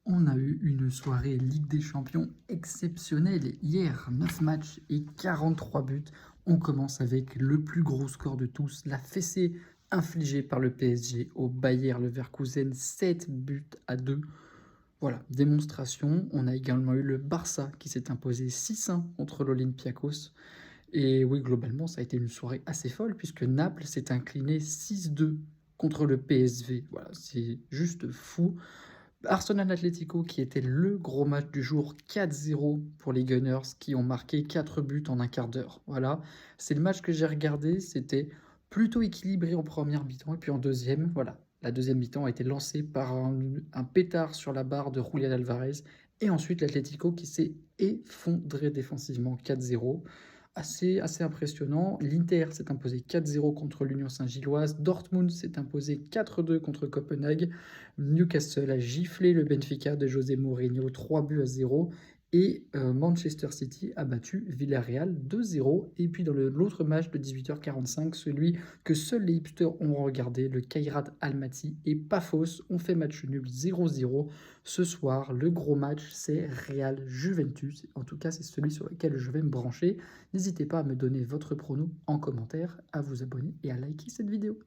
On a eu une soirée Ligue des Champions exceptionnelle hier, 9 matchs et 43 buts. On commence avec le plus gros score de tous, la fessée infligée par le PSG au Bayer Leverkusen, 7 buts à 2. Voilà, démonstration. On a également eu le Barça qui s'est imposé 6-1 contre l'Olympiakos. Et oui, globalement, ça a été une soirée assez folle puisque Naples s'est incliné 6-2 contre le PSV. Voilà, c'est juste fou. Arsenal Atlético qui était le gros match du jour, 4-0 pour les Gunners qui ont marqué 4 buts en un quart d'heure. Voilà, c'est le match que j'ai regardé, c'était plutôt équilibré en première mi-temps et puis en deuxième, voilà. La deuxième mi-temps a été lancée par un pétard sur la barre de Julián Alvarez et ensuite l'Atlético qui s'est effondré défensivement 4-0. Assez impressionnant. L'Inter s'est imposé 4-0 contre l'Union Saint-Gilloise. Dortmund s'est imposé 4-2 contre Copenhague. Newcastle a giflé le Benfica de José Mourinho 3 buts à 0. Et Manchester City a battu Villarreal 2-0. Et puis dans l'autre match de 18h45, celui que seuls les hipsters ont regardé, le Kairat Almaty et Paphos ont fait match nul 0-0. Ce soir, le gros match, c'est Real Juventus. En tout cas, c'est celui sur lequel je vais me brancher. N'hésitez pas à me donner votre prono en commentaire, à vous abonner et à liker cette vidéo.